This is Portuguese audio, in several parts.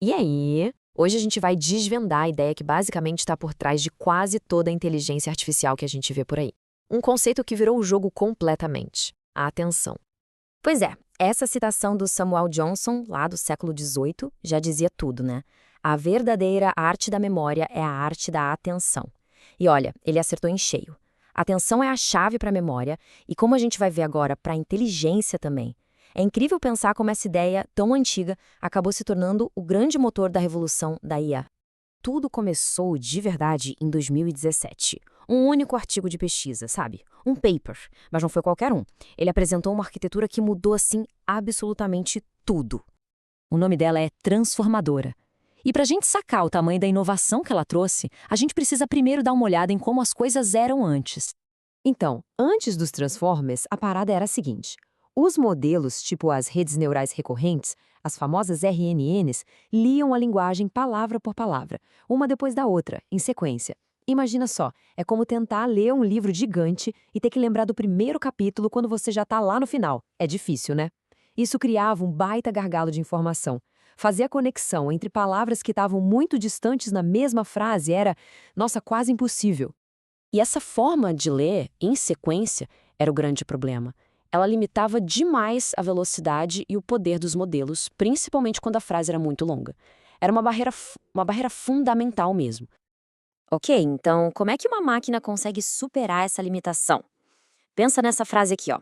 E aí, hoje a gente vai desvendar a ideia que basicamente está por trás de quase toda a inteligência artificial que a gente vê por aí. Um conceito que virou o jogo completamente: a atenção. Pois é, essa citação do Samuel Johnson, lá do século XVIII, já dizia tudo, né? A verdadeira arte da memória é a arte da atenção. E olha, ele acertou em cheio. Atenção é a chave para a memória e, como a gente vai ver agora, para a inteligência também. É incrível pensar como essa ideia, tão antiga, acabou se tornando o grande motor da revolução da IA. Tudo começou de verdade em 2017. Um único artigo de pesquisa, sabe? Um paper, mas não foi qualquer um. Ele apresentou uma arquitetura que mudou, assim, absolutamente tudo. O nome dela é Transformadora. E para a gente sacar o tamanho da inovação que ela trouxe, a gente precisa primeiro dar uma olhada em como as coisas eram antes. Então, antes dos Transformers, a parada era a seguinte: os modelos, tipo as redes neurais recorrentes, as famosas RNNs, liam a linguagem palavra por palavra, uma depois da outra, em sequência. Imagina só, é como tentar ler um livro gigante e ter que lembrar do primeiro capítulo quando você já está lá no final. É difícil, né? Isso criava um baita gargalo de informação. Fazer a conexão entre palavras que estavam muito distantes na mesma frase era, nossa, quase impossível. E essa forma de ler, em sequência, era o grande problema. Ela limitava demais a velocidade e o poder dos modelos, principalmente quando a frase era muito longa. Era uma barreira fundamental mesmo. Ok, então como é que uma máquina consegue superar essa limitação? Pensa nessa frase aqui, ó.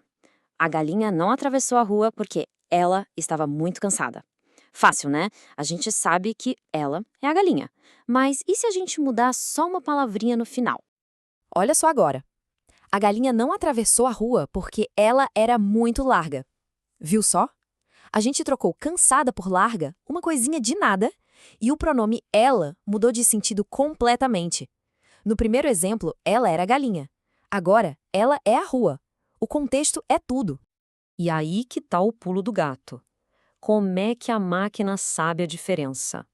A galinha não atravessou a rua porque ela estava muito cansada. Fácil, né? A gente sabe que ela é a galinha. Mas e se a gente mudar só uma palavrinha no final? Olha só agora. A galinha não atravessou a rua porque ela era muito larga. Viu só? A gente trocou cansada por larga, uma coisinha de nada, e o pronome ela mudou de sentido completamente. No primeiro exemplo, ela era a galinha. Agora, ela é a rua. O contexto é tudo. E aí que tá o pulo do gato. Como é que a máquina sabe a diferença?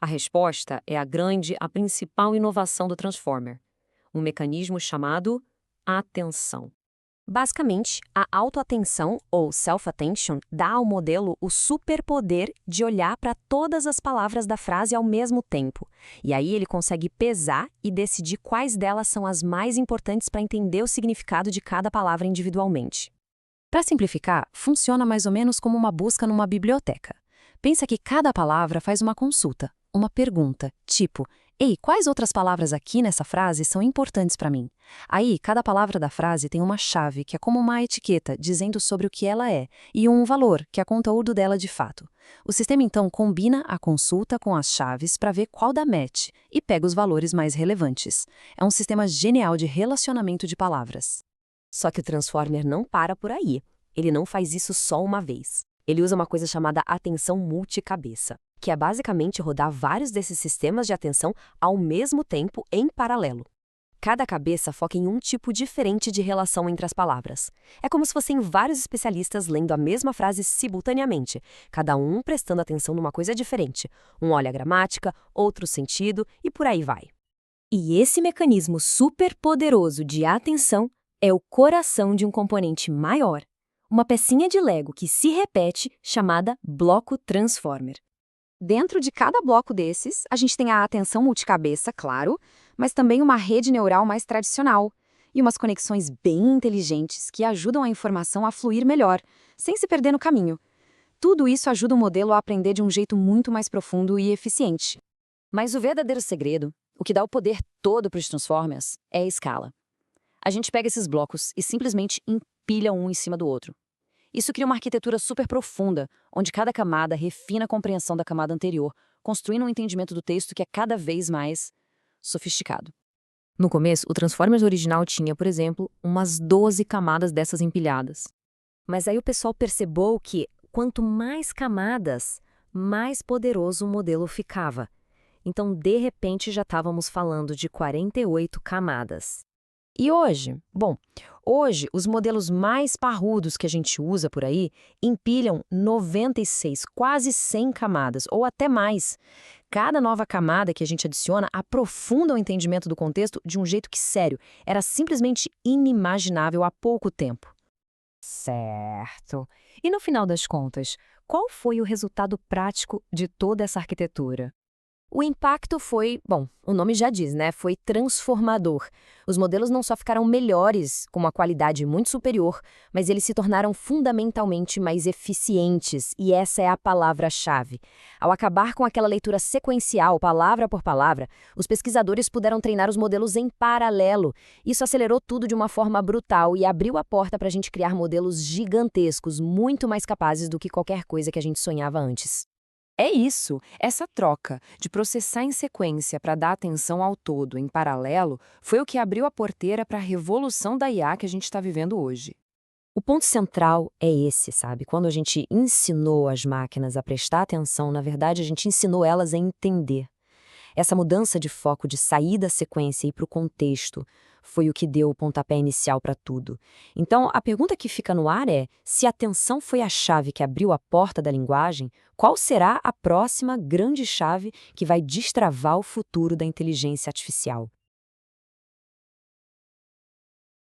A resposta é a principal inovação do Transformer, um mecanismo chamado atenção. Basicamente, a autoatenção, ou self-attention, dá ao modelo o superpoder de olhar para todas as palavras da frase ao mesmo tempo. E aí ele consegue pesar e decidir quais delas são as mais importantes para entender o significado de cada palavra individualmente. Para simplificar, funciona mais ou menos como uma busca numa biblioteca. Pensa que cada palavra faz uma consulta, uma pergunta, tipo: ei, quais outras palavras aqui nessa frase são importantes para mim? Aí, cada palavra da frase tem uma chave, que é como uma etiqueta, dizendo sobre o que ela é, e um valor, que é conteúdo dela de fato. O sistema, então, combina a consulta com as chaves para ver qual dá match e pega os valores mais relevantes. É um sistema genial de relacionamento de palavras. Só que o Transformer não para por aí. Ele não faz isso só uma vez. Ele usa uma coisa chamada atenção multicabeça, que é basicamente rodar vários desses sistemas de atenção ao mesmo tempo em paralelo. Cada cabeça foca em um tipo diferente de relação entre as palavras. É como se fossem vários especialistas lendo a mesma frase simultaneamente, cada um prestando atenção numa coisa diferente. Um olha a gramática, outro o sentido e por aí vai. E esse mecanismo super poderoso de atenção é o coração de um componente maior, uma pecinha de Lego que se repete chamada bloco Transformer. Dentro de cada bloco desses, a gente tem a atenção multicabeça, claro, mas também uma rede neural mais tradicional e umas conexões bem inteligentes que ajudam a informação a fluir melhor, sem se perder no caminho. Tudo isso ajuda o modelo a aprender de um jeito muito mais profundo e eficiente. Mas o verdadeiro segredo, o que dá o poder todo para os Transformers, é a escala. A gente pega esses blocos e simplesmente empilha um em cima do outro. Isso cria uma arquitetura super profunda, onde cada camada refina a compreensão da camada anterior, construindo um entendimento do texto que é cada vez mais sofisticado. No começo, o Transformers original tinha, por exemplo, umas 12 camadas dessas empilhadas. Mas aí o pessoal percebeu que, quanto mais camadas, mais poderoso o modelo ficava. Então, de repente, já estávamos falando de 48 camadas. E hoje? Bom, hoje os modelos mais parrudos que a gente usa por aí empilham 96, quase 100 camadas, ou até mais. Cada nova camada que a gente adiciona aprofunda o entendimento do contexto de um jeito que, sério, era simplesmente inimaginável há pouco tempo. Certo. E no final das contas, qual foi o resultado prático de toda essa arquitetura? O impacto foi, bom, o nome já diz, né? Foi transformador. Os modelos não só ficaram melhores, com uma qualidade muito superior, mas eles se tornaram fundamentalmente mais eficientes, e essa é a palavra-chave. Ao acabar com aquela leitura sequencial, palavra por palavra, os pesquisadores puderam treinar os modelos em paralelo. Isso acelerou tudo de uma forma brutal e abriu a porta para a gente criar modelos gigantescos, muito mais capazes do que qualquer coisa que a gente sonhava antes. É isso, essa troca de processar em sequência para dar atenção ao todo em paralelo foi o que abriu a porteira para a revolução da IA que a gente está vivendo hoje. O ponto central é esse, sabe? Quando a gente ensinou as máquinas a prestar atenção, na verdade, a gente ensinou elas a entender. Essa mudança de foco de sair da sequência e ir para o contexto foi o que deu o pontapé inicial para tudo. Então, a pergunta que fica no ar é: se a atenção foi a chave que abriu a porta da linguagem, qual será a próxima grande chave que vai destravar o futuro da inteligência artificial?